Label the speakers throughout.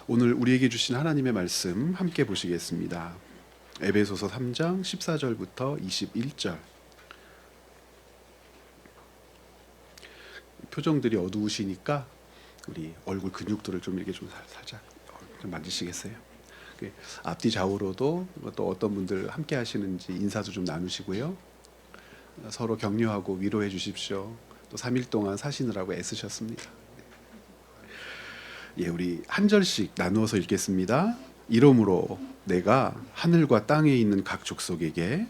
Speaker 1: 오늘 우리에게 주신 하나님의 말씀 함께 보시겠습니다. 에베소서 3장 14절부터 21절. 표정들이 어두우시니까 우리 얼굴 근육들을 좀 이렇게 좀 살짝 좀 만지시겠어요? 앞뒤 좌우로도 또 어떤 분들 함께 하시는지 인사도 좀 나누시고요. 서로 격려하고 위로해 주십시오. 또 3일 동안 사시느라고 애쓰셨습니다. 예, 우리 한 절씩 나누어서 읽겠습니다. 이러므로 내가 하늘과 땅에 있는 각 족속에게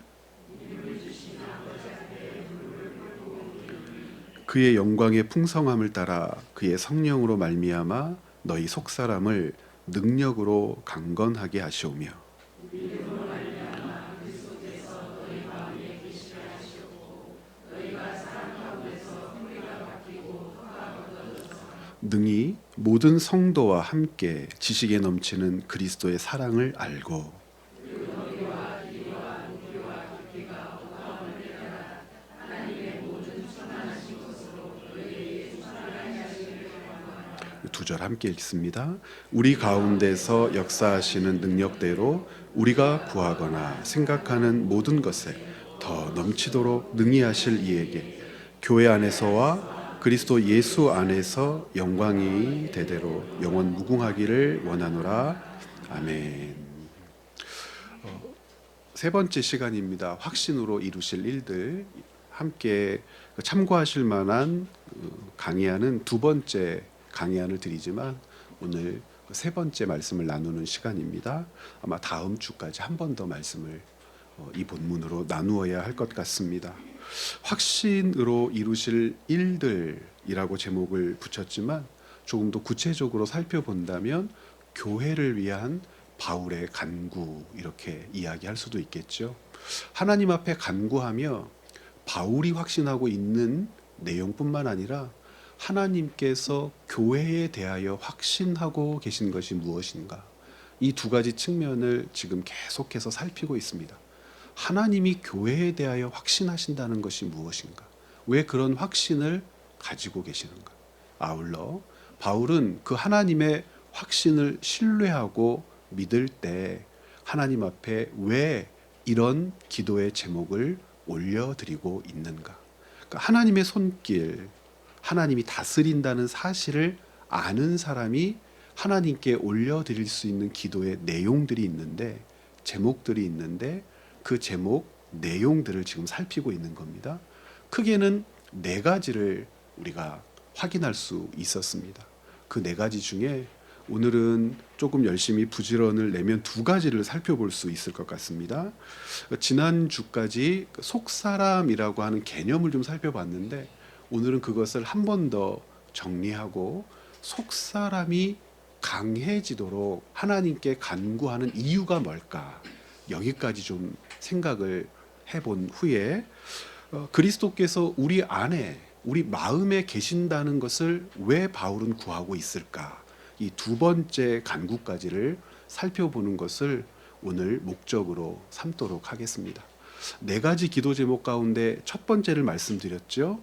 Speaker 1: 그의 영광의 풍성함을 따라 그의 성령으로 말미암아 너희 속사람을 능력으로 강건하게 하시오며 능히 모든 성도와 함께 지식에 넘치는 그리스도의 사랑을 알고 두 절 함께 읽습니다. 우리 가운데서 역사하시는 능력대로 우리가 구하거나 생각하는 모든 것에 더 넘치도록 능히 하실 이에게 교회 안에서와 그리스도 예수 안에서 영광이 대대로 영원 무궁하기를 원하노라. 아멘. 세 번째 시간입니다. 확신으로 이루실 일들. 함께 참고하실 만한 강의하는 두 번째 강의안을 드리지만 오늘 세 번째 말씀을 나누는 시간입니다. 아마 다음 주까지 한 번 더 말씀을 이 본문으로 나누어야 할 것 같습니다. 확신으로 이루실 일들이라고 제목을 붙였지만 조금 더 구체적으로 살펴본다면 교회를 위한 바울의 간구 이렇게 이야기할 수도 있겠죠. 하나님 앞에 간구하며 바울이 확신하고 있는 내용뿐만 아니라 하나님께서 교회에 대하여 확신하고 계신 것이 무엇인가? 이 두 가지 측면을 지금 계속해서 살피고 있습니다. 하나님이 교회에 대하여 확신하신다는 것이 무엇인가? 왜 그런 확신을 가지고 계시는가? 아울러 바울은 그 하나님의 확신을 신뢰하고 믿을 때 하나님 앞에 왜 이런 기도의 제목을 올려드리고 있는가? 그러니까 하나님의 손길, 하나님이 다스린다는 사실을 아는 사람이 하나님께 올려드릴 수 있는 기도의 내용들이 있는데, 제목들이 있는데 그 제목, 내용들을 지금 살피고 있는 겁니다. 크게는 네 가지를 우리가 확인할 수 있었습니다. 그 네 가지 중에 오늘은 조금 열심히 부지런을 내면 두 가지를 살펴볼 수 있을 것 같습니다. 지난주까지 속사람이라고 하는 개념을 좀 살펴봤는데 오늘은 그것을 한 번 더 정리하고 속사람이 강해지도록 하나님께 간구하는 이유가 뭘까? 여기까지 좀 생각을 해본 후에 그리스도께서 우리 안에, 우리 마음에 계신다는 것을 왜 바울은 구하고 있을까? 이 두 번째 간구까지를 살펴보는 것을 오늘 목적으로 삼도록 하겠습니다. 네 가지 기도 제목 가운데 첫 번째를 말씀드렸죠.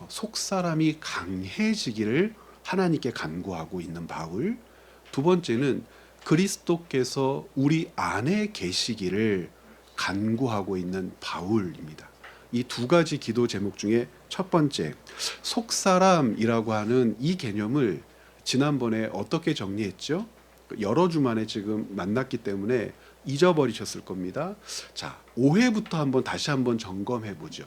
Speaker 1: 속사람이 강해지기를 하나님께 간구하고 있는 바울. 두 번째는 그리스도께서 우리 안에 계시기를 간구하고 있는 바울입니다. 이 두 가지 기도 제목 중에 첫 번째, 속사람이라고 하는 이 개념을 지난번에 어떻게 정리했죠? 여러 주 만에 지금 만났기 때문에 잊어버리셨을 겁니다. 자, 5회부터 다시 한번 점검해 보죠.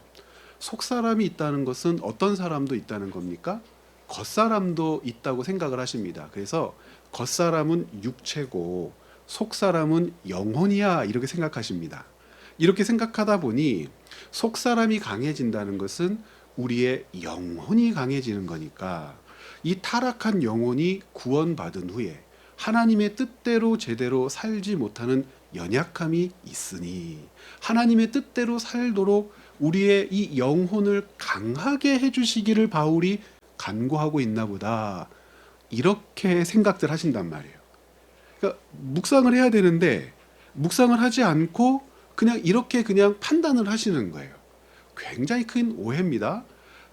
Speaker 1: 속사람이 있다는 것은 어떤 사람도 있다는 겁니까? 겉사람도 있다고 생각을 하십니다. 그래서 겉사람은 육체고 속사람은 영혼이야 이렇게 생각하십니다. 이렇게 생각하다 보니 속사람이 강해진다는 것은 우리의 영혼이 강해지는 거니까 이 타락한 영혼이 구원받은 후에 하나님의 뜻대로 제대로 살지 못하는 연약함이 있으니 하나님의 뜻대로 살도록 우리의 이 영혼을 강하게 해주시기를 바울이 간구하고 있나 보다 이렇게 생각들 하신단 말이에요. 그러니까 묵상을 해야 되는데 묵상을 하지 않고 그냥 이렇게 그냥 판단을 하시는 거예요. 굉장히 큰 오해입니다.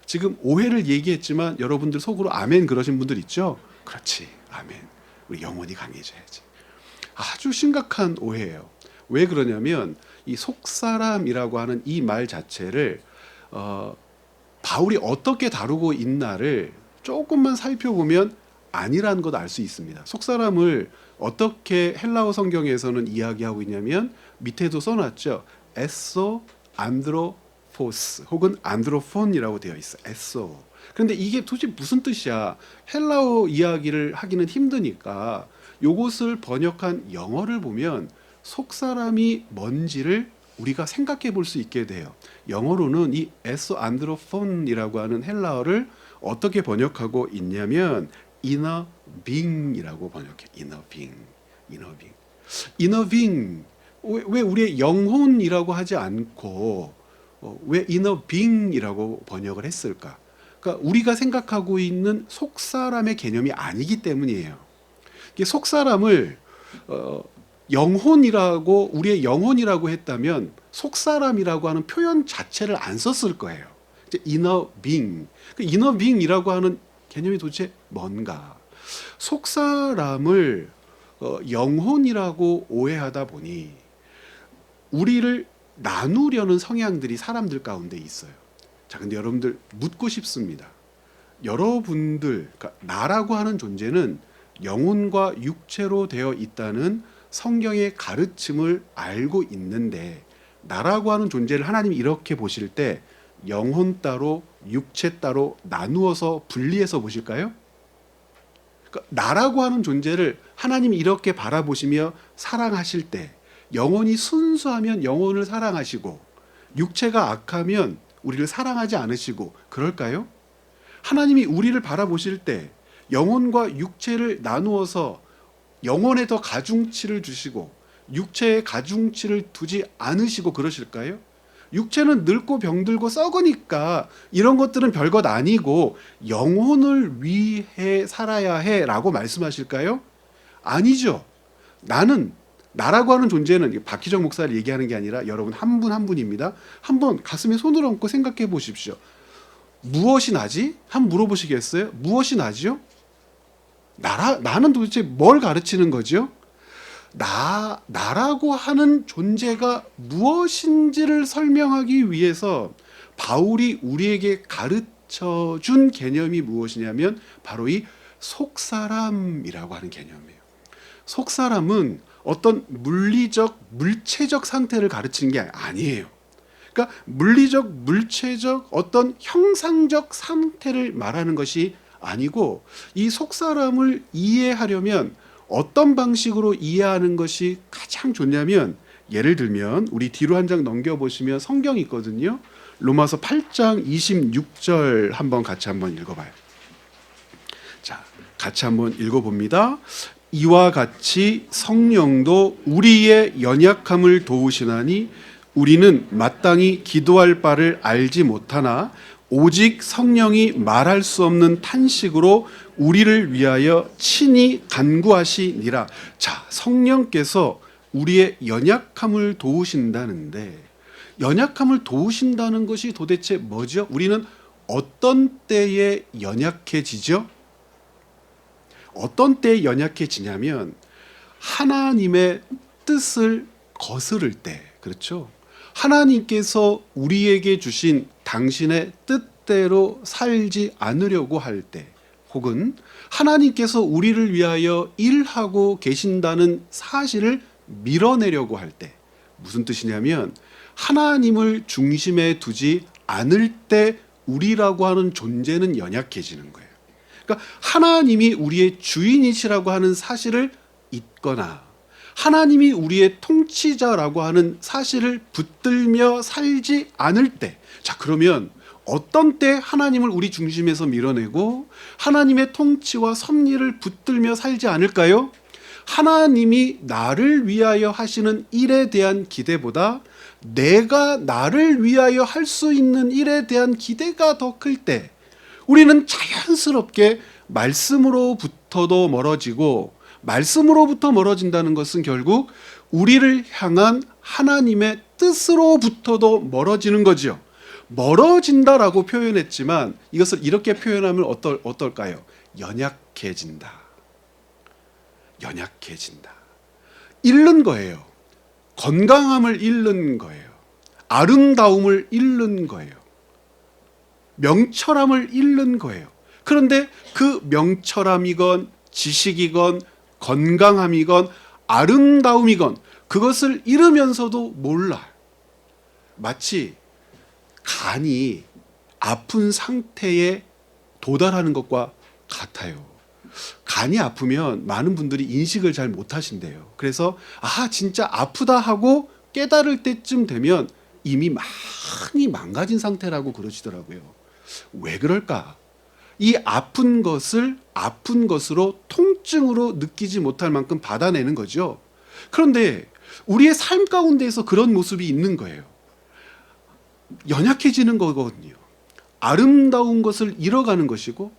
Speaker 1: 지금 오해를 얘기했지만 여러분들 속으로 아멘 그러신 분들 있죠? 그렇지, 아멘. 우리 영혼이 강해져야지. 아주 심각한 오해예요. 왜 그러냐면 이 속사람이라고 하는 이 말 자체를 바울이 어떻게 다루고 있나를 조금만 살펴보면 아니라는 것 알 수 있습니다. 속사람을 어떻게 헬라어 성경에서는 이야기하고 있냐면 밑에도 써놨죠. 에소 안드로포스 혹은 안드로폰이라고 되어 있어. 에소. 그런데 이게 도대체 무슨 뜻이야? 헬라어 이야기를 하기는 힘드니까 요것을 번역한 영어를 보면 속사람이 뭔지를 우리가 생각해 볼 수 있게 돼요. 영어로는 이 에소 안드로폰이라고 하는 헬라어를 어떻게 번역하고 있냐면 inner being이라고 번역해. inner being. inner being. inner being. 왜 우리의 영혼이라고 하지 않고 왜 inner being이라고 번역을 했을까? 그러니까 우리가 생각하고 있는 속사람의 개념이 아니기 때문이에요. 이게 속사람을 영혼이라고 우리의 영혼이라고 했다면 속사람이라고 하는 표현 자체를 안 썼을 거예요. 이제 inner being. 그 inner being이라고 하는 개념이 도대체 뭔가? 속사람을 영혼이라고 오해하다 보니 우리를 나누려는 성향들이 사람들 가운데 있어요. 자, 근데 여러분들 묻고 싶습니다. 여러분들, 그러니까 나라고 하는 존재는 영혼과 육체로 되어 있다는 성경의 가르침을 알고 있는데 나라고 하는 존재를 하나님이 이렇게 보실 때 영혼 따로 육체 따로 나누어서 분리해서 보실까요? 그러니까 나라고 하는 존재를 하나님이 이렇게 바라보시며 사랑하실 때 영혼이 순수하면 영혼을 사랑하시고 육체가 악하면 우리를 사랑하지 않으시고 그럴까요? 하나님이 우리를 바라보실 때 영혼과 육체를 나누어서 영혼에 더 가중치를 주시고 육체에 가중치를 두지 않으시고 그러실까요? 육체는 늙고 병들고 썩으니까 이런 것들은 별것 아니고 영혼을 위해 살아야 해라고 말씀하실까요? 아니죠. 나라고 하는 존재는 박희정 목사를 얘기하는 게 아니라 여러분 한 분 한 분입니다. 한번 가슴에 손을 얹고 생각해 보십시오. 무엇이 나지? 한번 물어보시겠어요? 무엇이 나지요? 나는 도대체 뭘 가르치는 거죠? 나라고 하는 존재가 무엇인지를 설명하기 위해서 바울이 우리에게 가르쳐 준 개념이 무엇이냐면 바로 이 속사람이라고 하는 개념이에요. 속사람은 어떤 물체적 상태를 가르치는 게 아니에요. 그러니까 물리적, 물체적 어떤 형상적 상태를 말하는 것이 아니고 이 속사람을 이해하려면 어떤 방식으로 이해하는 것이 가장 좋냐면 예를 들면 우리 뒤로 한 장 넘겨보시면 성경이 있거든요. 로마서 8장 26절 같이 한번 읽어봐요. 자, 같이 한번 읽어봅니다. 이와 같이 성령도 우리의 연약함을 도우시나니 우리는 마땅히 기도할 바를 알지 못하나 오직 성령이 말할 수 없는 탄식으로 우리를 위하여 친히 간구하시니라. 자, 성령께서 우리의 연약함을 도우신다는데 연약함을 도우신다는 것이 도대체 뭐죠? 우리는 어떤 때에 연약해지죠? 어떤 때에 연약해지냐면 하나님의 뜻을 거스를 때, 그렇죠? 하나님께서 우리에게 주신 당신의 뜻대로 살지 않으려고 할 때, 혹은 하나님께서 우리를 위하여 일하고 계신다는 사실을 밀어내려고 할 때, 무슨 뜻이냐면 하나님을 중심에 두지 않을 때 우리라고 하는 존재는 연약해지는 거예요. 그러니까 하나님이 우리의 주인이시라고 하는 사실을 잊거나 하나님이 우리의 통치자라고 하는 사실을 붙들며 살지 않을 때, 자, 그러면 어떤 때 하나님을 우리 중심에서 밀어내고 하나님의 통치와 섭리를 붙들며 살지 않을까요? 하나님이 나를 위하여 하시는 일에 대한 기대보다 내가 나를 위하여 할 수 있는 일에 대한 기대가 더 클 때 우리는 자연스럽게 말씀으로부터도 멀어지고, 말씀으로부터 멀어진다는 것은 결국 우리를 향한 하나님의 뜻으로부터도 멀어지는 거죠. 멀어진다라고 표현했지만 이것을 이렇게 표현하면 어떨까요? 연약해진다. 연약해진다. 잃는 거예요. 건강함을 잃는 거예요. 아름다움을 잃는 거예요. 명철함을 잃는 거예요. 그런데 그 명철함이건 지식이건 건강함이건 아름다움이건 그것을 잃으면서도 몰라. 마치 간이 아픈 상태에 도달하는 것과 같아요. 간이 아프면 많은 분들이 인식을 잘 못하신대요. 그래서 진짜 아프다 하고 깨달을 때쯤 되면 이미 많이 망가진 상태라고 그러시더라고요. 왜 그럴까? 이 아픈 것을 아픈 것으로 통증으로 느끼지 못할 만큼 받아내는 거죠. 그런데 우리의 삶 가운데에서 그런 모습이 있는 거예요. 연약해지는 거거든요. 아름다운 것을 잃어가는 것이고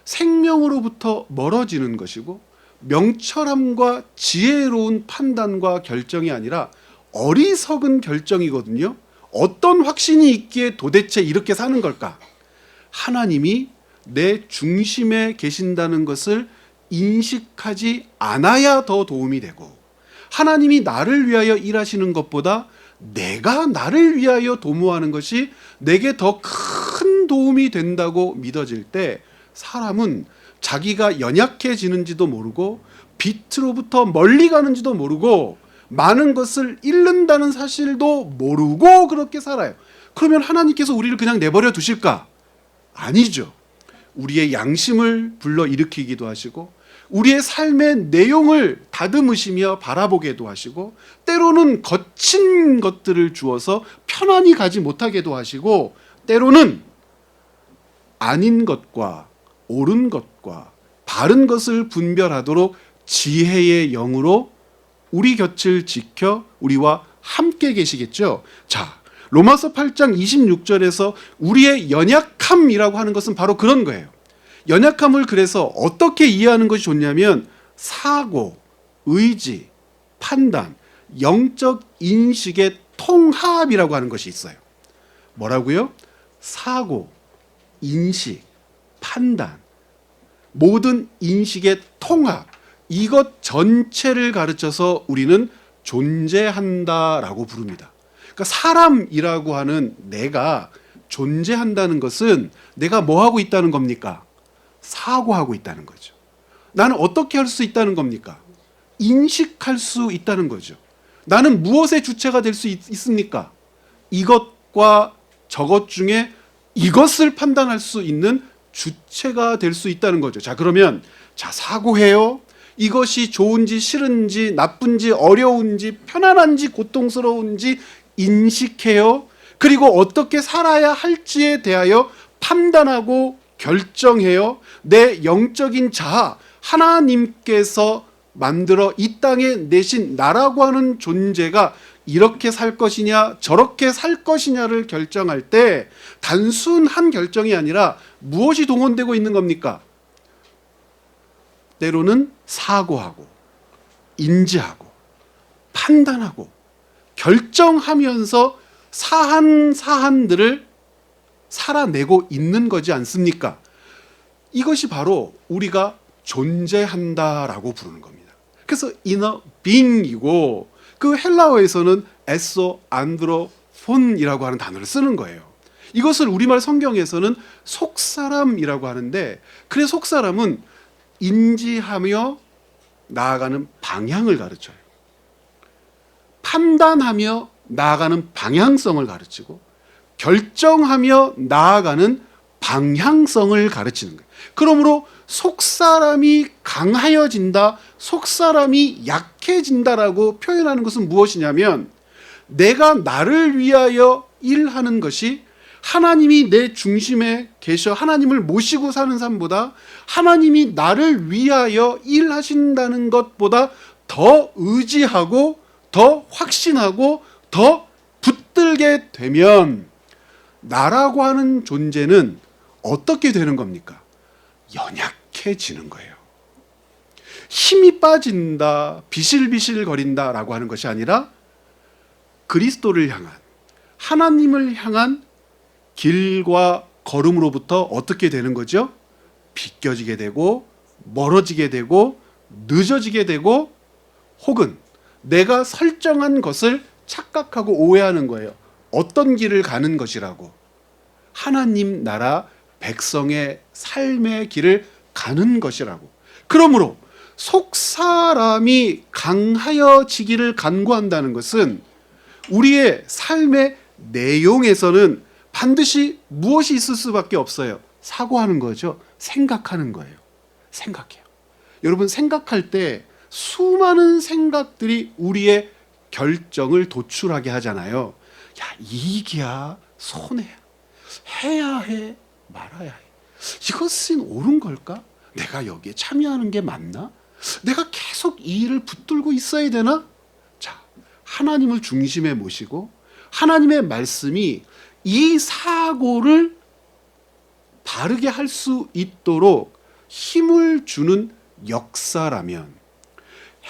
Speaker 1: 생명으로부터 멀어지는 것이고 명철함과 지혜로운 판단과 결정이 아니라 어리석은 결정이거든요. 어떤 확신이 있기에 도대체 이렇게 사는 걸까? 하나님이 내 중심에 계신다는 것을 인식하지 않아야 더 도움이 되고, 하나님이 나를 위하여 일하시는 것보다 내가 나를 위하여 도모하는 것이 내게 더 큰 도움이 된다고 믿어질 때 사람은 자기가 연약해지는지도 모르고 빛으로부터 멀리 가는지도 모르고 많은 것을 잃는다는 사실도 모르고 그렇게 살아요. 그러면 하나님께서 우리를 그냥 내버려 두실까? 아니죠. 우리의 양심을 불러일으키기도 하시고 우리의 삶의 내용을 다듬으시며 바라보게도 하시고 때로는 거친 것들을 주어서 편안히 가지 못하게도 하시고 때로는 아닌 것과 옳은 것과 바른 것을 분별하도록 지혜의 영으로 우리 곁을 지켜 우리와 함께 계시겠죠. 자, 로마서 8장 26절에서 우리의 연약함이라고 하는 것은 바로 그런 거예요. 연약함을 그래서 어떻게 이해하는 것이 좋냐면 사고, 의지, 판단, 영적 인식의 통합이라고 하는 것이 있어요. 뭐라고요? 사고, 인식, 판단, 모든 인식의 통합, 이것 전체를 가르쳐서 우리는 존재한다라고 부릅니다. 그러니까 사람이라고 하는 내가 존재한다는 것은 내가 뭐 하고 있다는 겁니까? 사고하고 있다는 거죠. 나는 어떻게 할 수 있다는 겁니까? 인식할 수 있다는 거죠. 나는 무엇의 주체가 될 수 있습니까? 이것과 저것 중에 이것을 판단할 수 있는 주체가 될 수 있다는 거죠. 자, 그러면 사고해요. 이것이 좋은지 싫은지 나쁜지 어려운지 편안한지 고통스러운지 인식해요. 그리고 어떻게 살아야 할지에 대하여 판단하고 결정해요. 내 영적인 자아, 하나님께서 만들어 이 땅에 내신 나라고 하는 존재가 이렇게 살 것이냐 저렇게 살 것이냐를 결정할 때 단순한 결정이 아니라 무엇이 동원되고 있는 겁니까? 때로는 사고하고 인지하고 판단하고 결정하면서 사안들을 살아내고 있는 거지 않습니까? 이것이 바로 우리가 존재한다라고 부르는 겁니다. 그래서 inner being이고 그 헬라어에서는 에소 안드로폰이라고 하는 단어를 쓰는 거예요. 이것을 우리말 성경에서는 속사람이라고 하는데, 그래 속사람은 인지하며 나아가는 방향을 가르쳐요. 판단하며 나아가는 방향성을 가르치고 결정하며 나아가는 방향성을 가르치는 거예요. 그러므로 속사람이 강하여진다, 속사람이 약해진다라고 표현하는 것은 무엇이냐면 내가 나를 위하여 일하는 것이 하나님이 내 중심에 계셔 하나님을 모시고 사는 삶보다 하나님이 나를 위하여 일하신다는 것보다 더 의지하고 더 확신하고 더 붙들게 되면 나라고 하는 존재는 어떻게 되는 겁니까? 연약해지는 거예요. 힘이 빠진다, 비실비실거린다라고 하는 것이 아니라 그리스도를 향한, 하나님을 향한 길과 걸음으로부터 어떻게 되는 거죠? 비껴지게 되고 멀어지게 되고 늦어지게 되고 혹은 내가 설정한 것을 착각하고 오해하는 거예요. 어떤 길을 가는 것이라고. 하나님 나라 백성의 삶의 길을 가는 것이라고. 그러므로 속사람이 강하여지기를 간구한다는 것은 우리의 삶의 내용에서는 반드시 무엇이 있을 수밖에 없어요. 사고하는 거죠. 생각하는 거예요. 생각해요. 여러분, 생각할 때 수많은 생각들이 우리의 결정을 도출하게 하잖아요. 야, 이익이야, 손해야, 해야 해, 말아야 해. 이것은 옳은 걸까? 내가 여기에 참여하는 게 맞나? 내가 계속 이 일을 붙들고 있어야 되나? 자, 하나님을 중심에 모시고 하나님의 말씀이 이 사고를 바르게 할 수 있도록 힘을 주는 역사라면,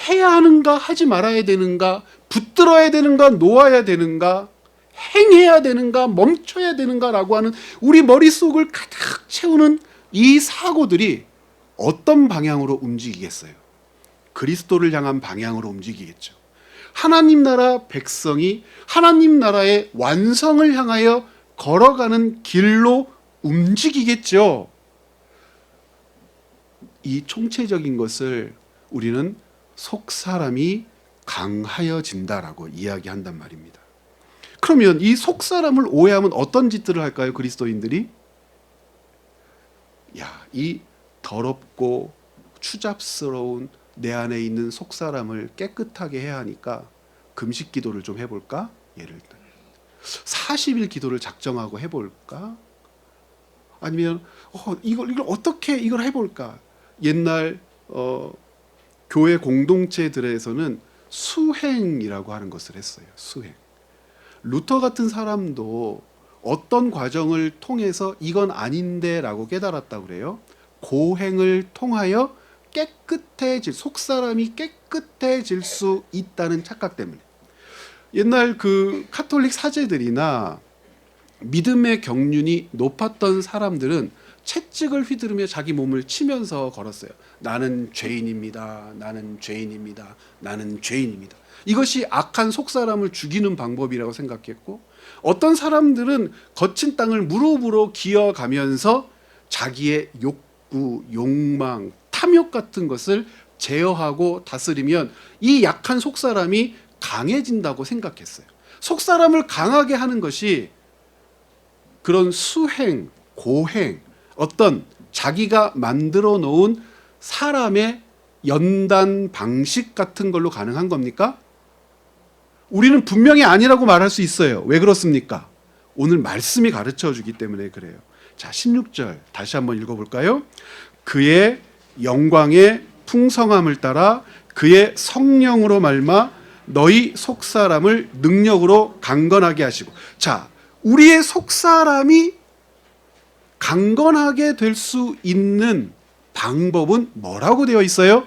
Speaker 1: 해야 하는가 하지 말아야 되는가, 붙들어야 되는가 놓아야 되는가, 행해야 되는가 멈춰야 되는가라고 하는 우리 머릿속을 가득 채우는 이 사고들이 어떤 방향으로 움직이겠어요? 그리스도를 향한 방향으로 움직이겠죠. 하나님 나라 백성이 하나님 나라의 완성을 향하여 걸어가는 길로 움직이겠죠. 이 총체적인 것을 우리는 속사람이 강하여진다라고 이야기한단 말입니다. 그러면 이 속사람을 오해하면 어떤 짓들을 할까요? 그리스도인들이? 야, 이 더럽고 추잡스러운 내 안에 있는 속사람을 깨끗하게 해야 하니까 금식 기도를 좀 해볼까? 예를 들어 40일 기도를 작정하고 해볼까? 아니면 이걸 어떻게 이걸 해볼까? 옛날 교회 공동체들에서는 수행이라고 하는 것을 했어요. 수행. 루터 같은 사람도 어떤 과정을 통해서 이건 아닌데라고 깨달았다고 그래요. 고행을 통하여 속사람이 깨끗해질 수 있다는 착각 때문에. 옛날 그 카톨릭 사제들이나 믿음의 경륜이 높았던 사람들은 채찍을 휘두르며 자기 몸을 치면서 걸었어요. 나는 죄인입니다. 나는 죄인입니다. 나는 죄인입니다. 이것이 악한 속사람을 죽이는 방법이라고 생각했고, 어떤 사람들은 거친 땅을 무릎으로 기어가면서 자기의 욕구, 욕망, 탐욕 같은 것을 제어하고 다스리면 이 약한 속사람이 강해진다고 생각했어요. 속사람을 강하게 하는 것이 그런 수행, 고행, 어떤 자기가 만들어 놓은 사람의 연단 방식 같은 걸로 가능한 겁니까? 우리는 분명히 아니라고 말할 수 있어요. 왜 그렇습니까? 오늘 말씀이 가르쳐 주기 때문에 그래요. 자, 16절 다시 한번 읽어볼까요? 그의 영광의 풍성함을 따라 그의 성령으로 말미암아 너희 속사람을 능력으로 강건하게 하시고. 자, 우리의 속사람이 강건하게 될 수 있는 방법은 뭐라고 되어 있어요?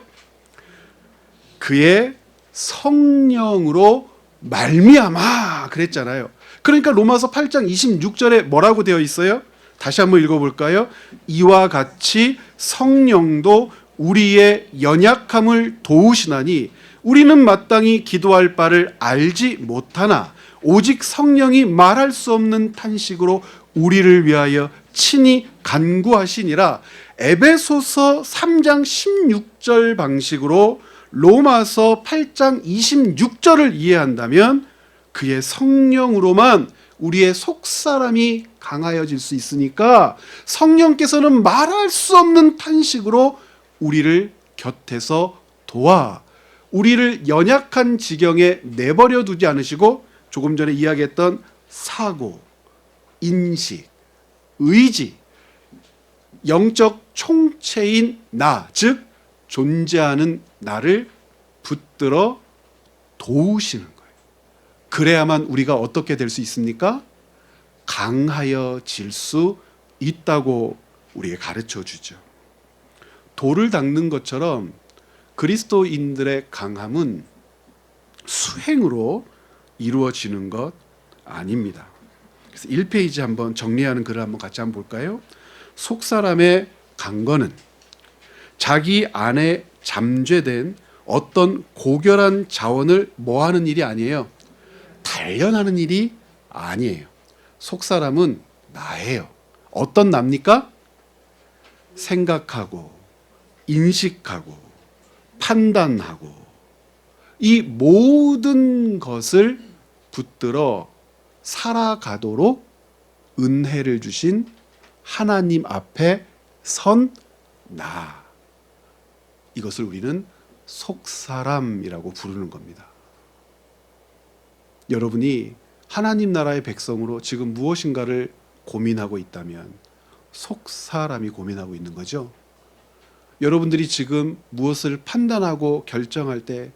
Speaker 1: 그의 성령으로 말미암아 그랬잖아요. 그러니까 로마서 8장 26절에 뭐라고 되어 있어요? 다시 한번 읽어볼까요? 이와 같이 성령도 우리의 연약함을 도우시나니 우리는 마땅히 기도할 바를 알지 못하나 오직 성령이 말할 수 없는 탄식으로 우리를 위하여 친히 간구하시니라. 에베소서 3장 16절 방식으로 로마서 8장 26절을 이해한다면 그의 성령으로만 우리의 속사람이 강하여질 수 있으니까 성령께서는 말할 수 없는 탄식으로 우리를 곁에서 도와 우리를 연약한 지경에 내버려 두지 않으시고 조금 전에 이야기했던 사고, 인식, 의지, 영적 총체인 나, 즉 존재하는 나를 붙들어 도우시는 거예요. 그래야만 우리가 어떻게 될 수 있습니까? 강하여질 수 있다고 우리에게 가르쳐 주죠. 돌을 닦는 것처럼 그리스도인들의 강함은 수행으로 이루어지는 것 아닙니다. 그래서 1페이지 한번 정리하는 글을 한번 같이 한번 볼까요? 속사람의 강건은 자기 안에 잠재된 어떤 고결한 자원을 뭐하는 일이 아니에요. 단련하는 일이 아니에요. 속사람은 나예요. 어떤 납니까? 생각하고 인식하고 판단하고 이 모든 것을 붙들어 살아가도록 은혜를 주신 하나님 앞에 선 나. 이것을 우리는 속사람이라고 부르는 겁니다. 여러분이 하나님 나라의 백성으로 지금 무엇인가를 고민하고 있다면 속사람이 고민하고 있는 거죠. 여러분들이 지금 무엇을 판단하고 결정할 때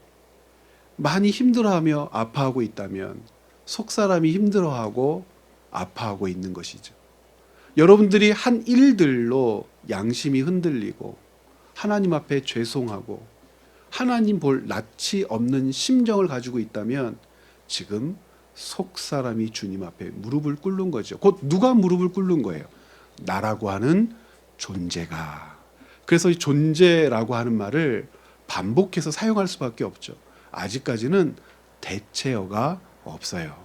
Speaker 1: 많이 힘들어하며 아파하고 있다면 속사람이 힘들어하고 아파하고 있는 것이죠. 여러분들이 한 일들로 양심이 흔들리고 하나님 앞에 죄송하고 하나님 볼 낯이 없는 심정을 가지고 있다면 지금 속사람이 주님 앞에 무릎을 꿇는 거죠. 곧 누가 무릎을 꿇는 거예요? 나라고 하는 존재가. 그래서 이 존재라고 하는 말을 반복해서 사용할 수밖에 없죠. 아직까지는 대체어가 없어요.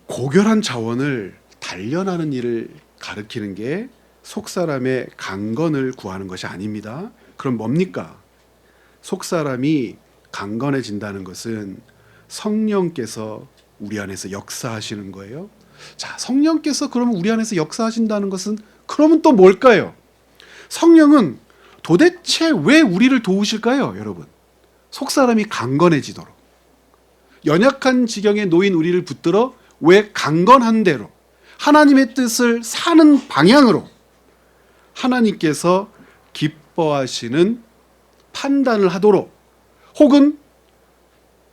Speaker 1: 고결한 자원을 단련하는 일을 가리키는 게 속사람의 강건을 구하는 것이 아닙니다. 그럼 뭡니까? 속사람이 강건해진다는 것은 성령께서 우리 안에서 역사하시는 거예요. 자, 성령께서 그러면 우리 안에서 역사하신다는 것은 그러면 또 뭘까요? 성령은 도대체 왜 우리를 도우실까요, 여러분? 속사람이 강건해지도록. 연약한 지경에 놓인 우리를 붙들어 왜 강건한 대로 하나님의 뜻을 사는 방향으로 하나님께서 기뻐하시는 판단을 하도록, 혹은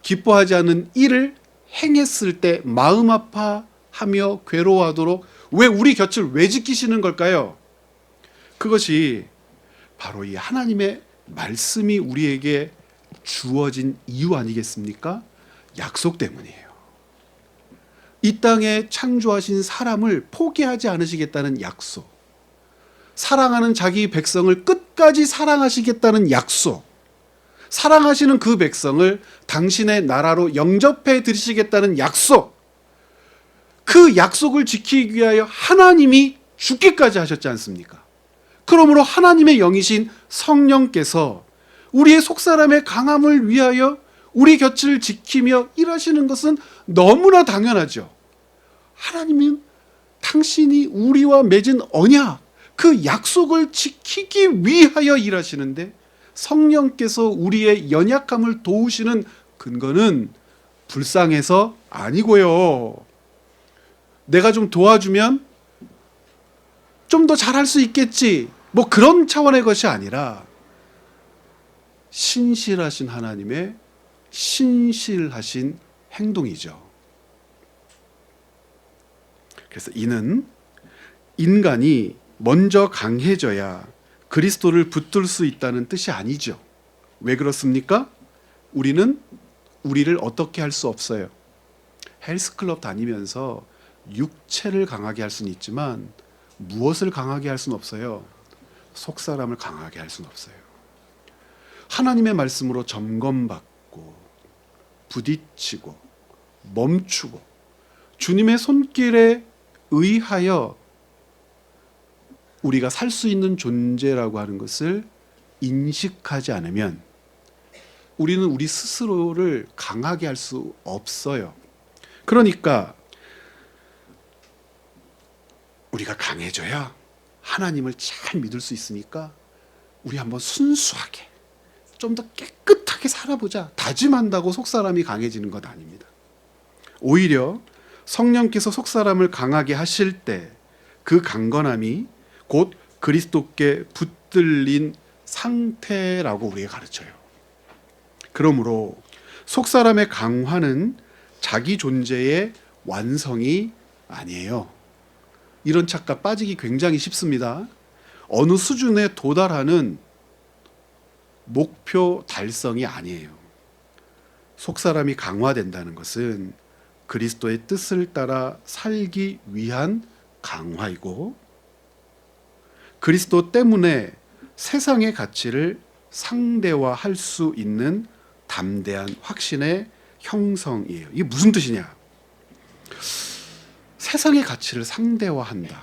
Speaker 1: 기뻐하지 않는 일을 행했을 때 마음 아파하며 괴로워하도록 왜 우리 곁을 왜 지키시는 걸까요? 그것이 바로 이 하나님의 말씀이 우리에게 주어진 이유 아니겠습니까? 약속 때문이에요. 이 땅에 창조하신 사람을 포기하지 않으시겠다는 약속, 사랑하는 자기 백성을 끝까지 사랑하시겠다는 약속, 사랑하시는 그 백성을 당신의 나라로 영접해 드리시겠다는 약속, 그 약속을 지키기 위하여 하나님이 죽기까지 하셨지 않습니까? 그러므로 하나님의 영이신 성령께서 우리의 속사람의 강함을 위하여 우리 곁을 지키며 일하시는 것은 너무나 당연하죠. 하나님은 당신이 우리와 맺은 언약, 그 약속을 지키기 위하여 일하시는데 성령께서 우리의 연약함을 도우시는 근거는 불쌍해서 아니고요. 내가 좀 도와주면 좀 더 잘할 수 있겠지, 뭐 그런 차원의 것이 아니라 신실하신 하나님의 신실하신 행동이죠. 그래서 이는 인간이 먼저 강해져야 그리스도를 붙들 수 있다는 뜻이 아니죠. 왜 그렇습니까? 우리는 우리를 어떻게 할 수 없어요. 헬스클럽 다니면서 육체를 강하게 할 수는 있지만 무엇을 강하게 할 수는 없어요. 속사람을 강하게 할 수는 없어요. 하나님의 말씀으로 점검받고 부딪히고 멈추고 주님의 손길에 의하여 우리가 살 수 있는 존재라고 하는 것을 인식하지 않으면 우리는 우리 스스로를 강하게 할 수 없어요. 그러니까 우리가 강해져야 하나님을 잘 믿을 수 있으니까 우리 한번 순수하게 좀 더 깨끗하게 살아보자 다짐한다고 속사람이 강해지는 것 아닙니다. 오히려 성령께서 속사람을 강하게 하실 때 그 강건함이 곧 그리스도께 붙들린 상태라고 우리에게 가르쳐요. 그러므로 속사람의 강화는 자기 존재의 완성이 아니에요. 이런 착각 빠지기 굉장히 쉽습니다. 어느 수준에 도달하는 목표 달성이 아니에요. 속사람이 강화된다는 것은 그리스도의 뜻을 따라 살기 위한 강화이고, 그리스도 때문에 세상의 가치를 상대화할 수 있는 담대한 확신의 형성이에요. 이게 무슨 뜻이냐? 세상의 가치를 상대화한다.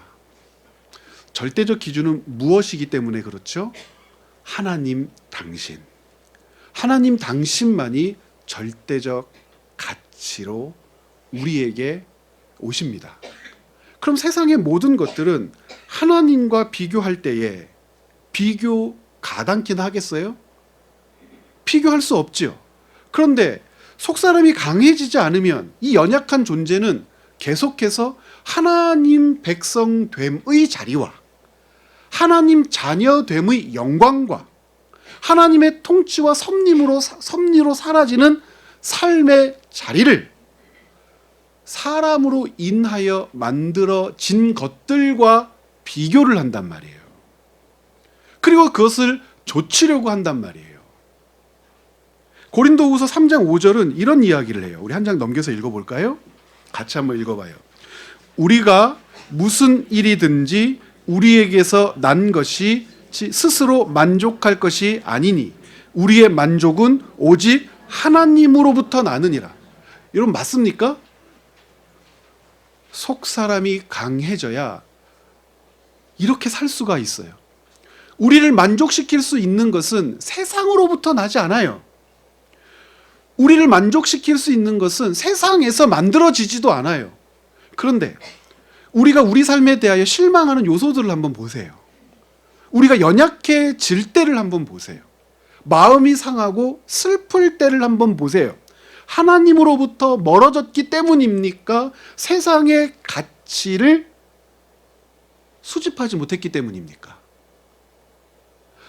Speaker 1: 절대적 기준은 무엇이기 때문에 그렇죠? 하나님 당신. 하나님 당신만이 절대적 가치로 우리에게 오십니다. 그럼 세상의 모든 것들은 하나님과 비교할 때에 비교 가당키나 하겠어요? 비교할 수 없죠. 그런데 속사람이 강해지지 않으면 이 연약한 존재는 계속해서 하나님 백성됨의 자리와 하나님 자녀됨의 영광과 하나님의 통치와 섭리로 사라지는 삶의 자리를 사람으로 인하여 만들어진 것들과 비교를 한단 말이에요. 그리고 그것을 좇으려고 한단 말이에요. 고린도후서 3장 5절은 이런 이야기를 해요. 우리 한 장 넘겨서 읽어볼까요? 같이 한번 읽어봐요. 우리가 무슨 일이든지 우리에게서 난 것이 스스로 만족할 것이 아니니 우리의 만족은 오직 하나님으로부터 나느니라. 여러분 맞습니까? 속 사람이 강해져야 이렇게 살 수가 있어요. 우리를 만족시킬 수 있는 것은 세상으로부터 나지 않아요. 우리를 만족시킬 수 있는 것은 세상에서 만들어지지도 않아요. 그런데 우리가 우리 삶에 대하여 실망하는 요소들을 한번 보세요. 우리가 연약해질 때를 한번 보세요. 마음이 상하고 슬플 때를 한번 보세요. 하나님으로부터 멀어졌기 때문입니까? 세상의 가치를 수집하지 못했기 때문입니까?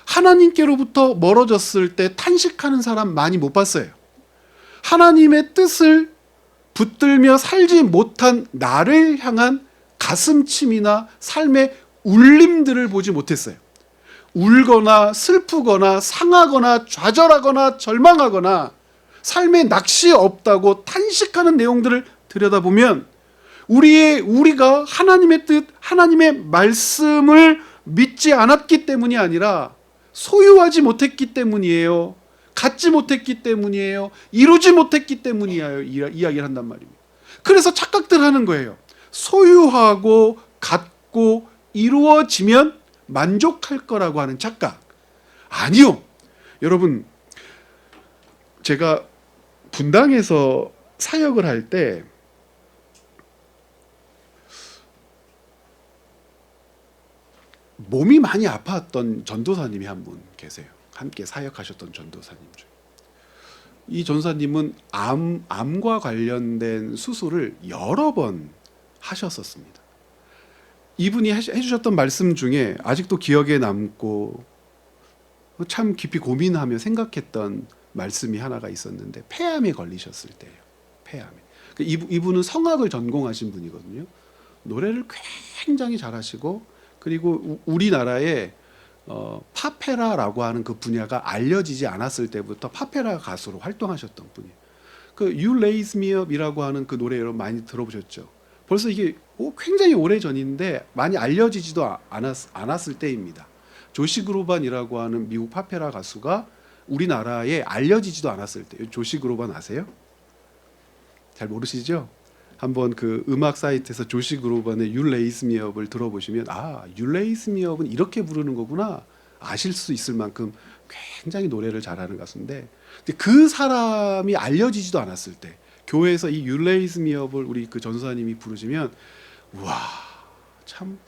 Speaker 1: 하나님께로부터 멀어졌을 때 탄식하는 사람 많이 못 봤어요. 하나님의 뜻을 붙들며 살지 못한 나를 향한 가슴침이나 삶의 울림들을 보지 못했어요. 울거나 슬프거나 상하거나 좌절하거나 절망하거나 삶에 낚시 없다고 탄식하는 내용들을 들여다보면 우리가 하나님의 뜻, 하나님의 말씀을 믿지 않았기 때문이 아니라 소유하지 못했기 때문이에요. 갖지 못했기 때문이에요. 이루지 못했기 때문이에요. 이야기를 한단 말입니다. 그래서 착각들 하는 거예요. 소유하고 갖고 이루어지면 만족할 거라고 하는 착각. 아니요. 여러분, 제가 분당에서 사역을 할 때 몸이 많이 아팠던 전도사님이 한 분 계세요. 함께 사역하셨던 전도사님 중에. 이 전도사님은 암과 관련된 수술을 여러 번 하셨었습니다. 이분이 해주셨던 말씀 중에 아직도 기억에 남고 참 깊이 고민하며 생각했던 말씀이 하나가 있었는데 폐암에 걸리셨을 때예요. 폐암에. 이분은 성악을 전공하신 분이거든요. 노래를 굉장히 잘하시고 그리고 우리나라에 파페라라고 하는 그 분야가 알려지지 않았을 때부터 파페라 가수로 활동하셨던 분이에요. 그 You Raise Me Up이라고 하는 그 노래 여러분 많이 들어보셨죠? 벌써 이게 굉장히 오래 전인데 많이 알려지지도 않았을 때입니다. 조시 그로반이라고 하는 미국 파페라 가수가 우리나라에 알려지지도 않았을 때. 조시 그로반 아세요? 잘 모르시죠? 한번 그 음악 사이트에서 조시 그로반의 You Raise Me Up을 들어보시면 You Raise Me Up은 이렇게 부르는 거구나 아실 수 있을 만큼 굉장히 노래를 잘하는 가수인데 그 사람이 알려지지도 않았을 때 교회에서 이 You Raise Me Up을 우리 그 전사님이 부르시면 와, 참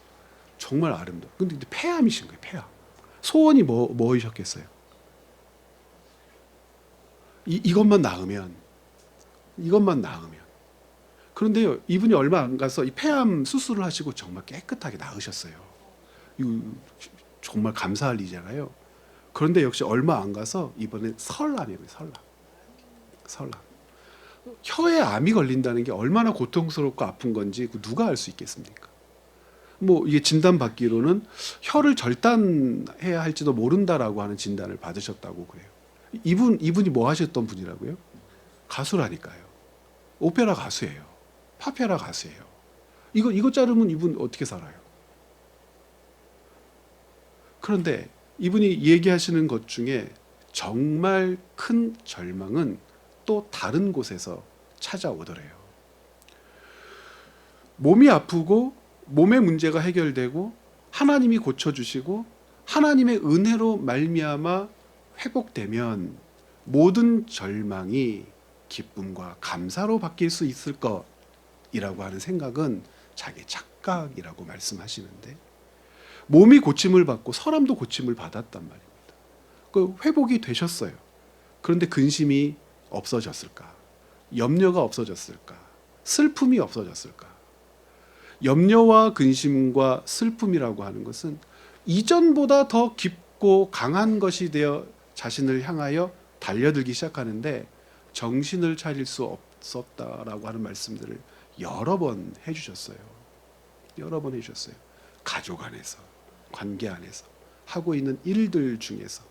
Speaker 1: 정말 아름다워. 근데 폐암이신 거예요. 폐암. 소원이 뭐이셨겠어요? 이것만 나으면. 그런데요, 이분이 얼마 안 가서 이 폐암 수술을 하시고 정말 깨끗하게 나으셨어요. 이거 정말 감사할 일이잖아요. 그런데 역시 얼마 안 가서 이번에 설암이에요. 설암. 혀에 암이 걸린다는 게 얼마나 고통스럽고 아픈 건지 누가 알 수 있겠습니까? 이게 진단받기로는 혀를 절단해야 할지도 모른다라고 하는 진단을 받으셨다고 그래요. 이분이 뭐 하셨던 분이라고요? 가수라니까요. 오페라 가수예요. 파페라 가수예요. 이거 자르면 이분 어떻게 살아요? 그런데 이분이 얘기하시는 것 중에 정말 큰 절망은 또 다른 곳에서 찾아오더래요. 몸이 아프고 몸의 문제가 해결되고 하나님이 고쳐주시고 하나님의 은혜로 말미암아 회복되면 모든 절망이 기쁨과 감사로 바뀔 수 있을 것이라고 하는 생각은 자기 착각이라고 말씀하시는데, 몸이 고침을 받고 사람도 고침을 받았단 말입니다. 그 회복이 되셨어요. 그런데 근심이 없어졌을까? 염려가 없어졌을까? 슬픔이 없어졌을까? 염려와 근심과 슬픔이라고 하는 것은 이전보다 더 깊고 강한 것이 되어 자신을 향하여 달려들기 시작하는데 정신을 차릴 수 없었다라고 하는 말씀들을 여러 번 해주셨어요. 여러 번 해주셨어요. 가족 안에서, 관계 안에서, 하고 있는 일들 중에서.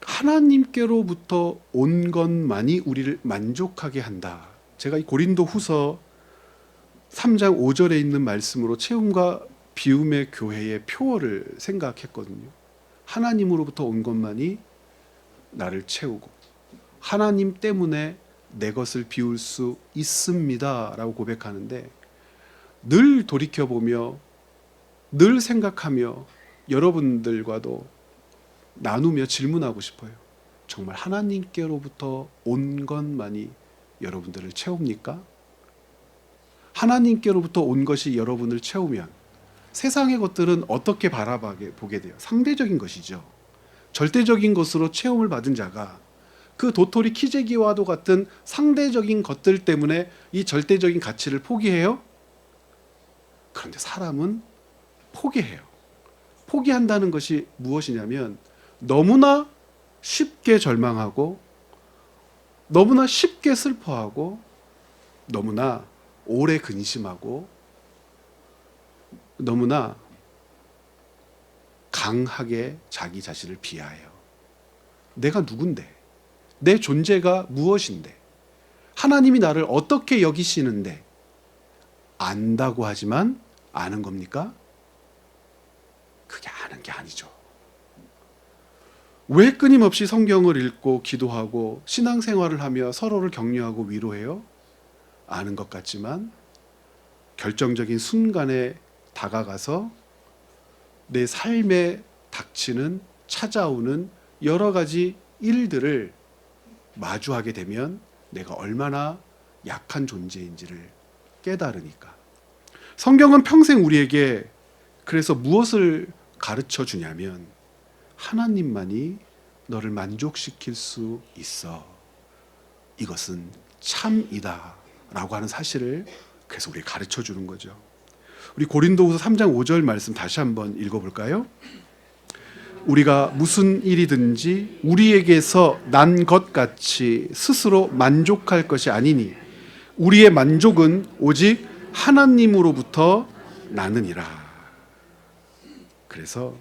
Speaker 1: 하나님께로부터 온 것만이 우리를 만족하게 한다. 제가 이 고린도 후서 3장 5절에 있는 말씀으로 체험과 비움의 교회의 표어를 생각했거든요. 하나님으로부터 온 것만이 나를 채우고 하나님 때문에 내 것을 비울 수 있습니다 라고 고백하는데, 늘 돌이켜보며 늘 생각하며 여러분들과도 나누며 질문하고 싶어요. 정말 하나님께로부터 온 것만이 여러분들을 채웁니까? 하나님께로부터 온 것이 여러분을 채우면 세상의 것들은 어떻게 바라보게 돼요? 상대적인 것이죠. 절대적인 것으로 체험을 받은 자가 그 도토리 키재기와도 같은 상대적인 것들 때문에 이 절대적인 가치를 포기해요? 그런데 사람은 포기해요. 포기한다는 것이 무엇이냐면 너무나 쉽게 절망하고 너무나 쉽게 슬퍼하고 너무나 오래 근심하고 너무나 강하게 자기 자신을 비하해요. 내가 누군데? 내 존재가 무엇인데? 하나님이 나를 어떻게 여기시는데? 안다고 하지만 아는 겁니까? 그게 아는 게 아니죠. 왜 끊임없이 성경을 읽고 기도하고 신앙생활을 하며 서로를 격려하고 위로해요? 아는 것 같지만 결정적인 순간에 다가가서 내 삶에 닥치는 찾아오는 여러 가지 일들을 마주하게 되면 내가 얼마나 약한 존재인지를 깨달으니까. 성경은 평생 우리에게 그래서 무엇을 가르쳐 주냐면 하나님만이 너를 만족시킬 수 있어. 이것은 참이다 라고 하는 사실을 그래서 우리에게 가르쳐 주는 거죠. 우리 고린도후서 3장 5절 말씀 다시 한번 읽어볼까요? 우리가 무슨 일이든지 우리에게서 난 것 같이 스스로 만족할 것이 아니니 우리의 만족은 오직 하나님으로부터 나느니라. 그래서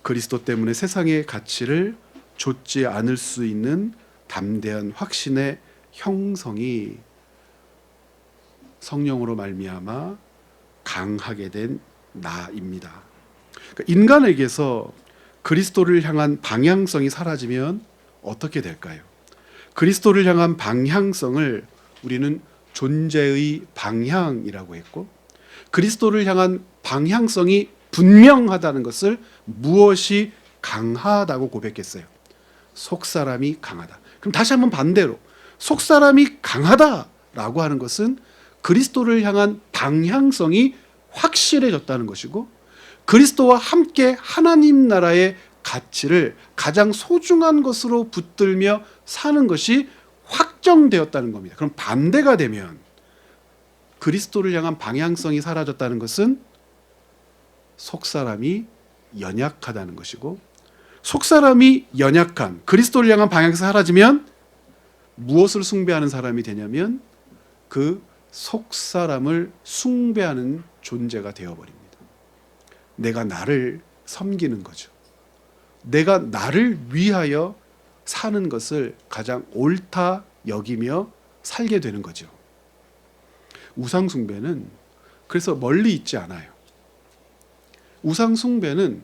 Speaker 1: 그리스도 때문에 세상의 가치를 좇지 않을 수 있는 담대한 확신의 형성이 성령으로 말미암아 강하게 된 나입니다. 그러니까 인간에게서 그리스도를 향한 방향성이 사라지면 어떻게 될까요? 그리스도를 향한 방향성을 우리는 존재의 방향이라고 했고, 그리스도를 향한 방향성이 분명하다는 것을 무엇이 강하다고 고백했어요? 속사람이 강하다. 그럼 다시 한번 반대로 속사람이 강하다라고 하는 것은 그리스도를 향한 방향성이 확실해졌다는 것이고, 그리스도와 함께 하나님 나라의 가치를 가장 소중한 것으로 붙들며 사는 것이 확정되었다는 겁니다. 그럼 반대가 되면 그리스도를 향한 방향성이 사라졌다는 것은 속사람이 연약하다는 것이고, 속사람이 연약한 그리스도를 향한 방향성이 사라지면 무엇을 숭배하는 사람이 되냐면 그 속사람을 숭배하는 존재가 되어버립니다. 내가 나를 섬기는 거죠. 내가 나를 위하여 사는 것을 가장 옳다 여기며 살게 되는 거죠. 우상 숭배는 그래서 멀리 있지 않아요. 우상 숭배는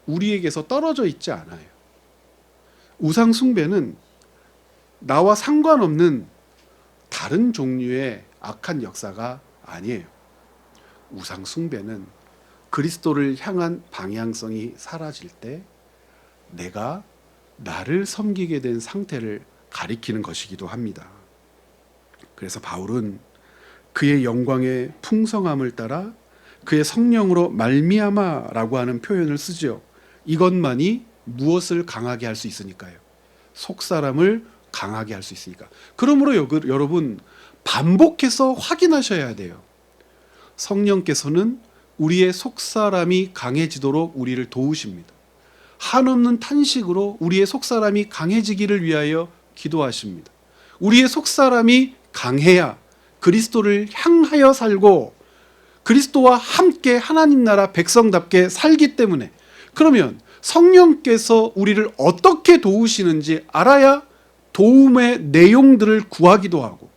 Speaker 1: 우리에게서 떨어져 있지 않아요. 우상 숭배는 나와 상관없는 다른 종류의 악한 역사가 아니에요. 우상 숭배는 그리스도를 향한 방향성이 사라질 때 내가 나를 섬기게 된 상태를 가리키는 것이기도 합니다. 그래서 바울은 그의 영광의 풍성함을 따라 그의 성령으로 말미암아라고 하는 표현을 쓰죠. 이것만이 무엇을 강하게 할 수 있으니까요. 속사람을 강하게 할 수 있으니까. 그러므로 여러분 반복해서 확인하셔야 돼요. 성령께서는 우리의 속사람이 강해지도록 우리를 도우십니다. 한없는 탄식으로 우리의 속사람이 강해지기를 위하여 기도하십니다. 우리의 속사람이 강해야 그리스도를 향하여 살고 그리스도와 함께 하나님 나라 백성답게 살기 때문에, 그러면 성령께서 우리를 어떻게 도우시는지 알아야 도움의 내용들을 구하기도 하고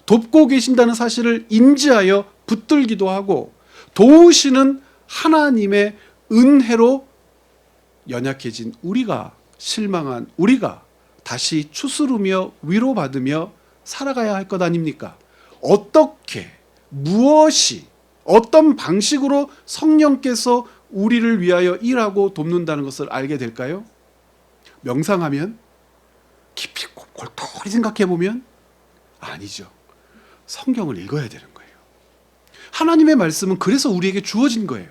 Speaker 1: 돕고 계신다는 사실을 인지하여 붙들기도 하고 도우시는 하나님의 은혜로 연약해진 우리가, 실망한 우리가 다시 추스르며 위로받으며 살아가야 할 것 아닙니까? 어떻게, 무엇이, 어떤 방식으로 성령께서 우리를 위하여 일하고 돕는다는 것을 알게 될까요? 명상하면, 깊이 골똘히 생각해 보면 아니죠. 성경을 읽어야 되는 거예요. 하나님의 말씀은 그래서 우리에게 주어진 거예요.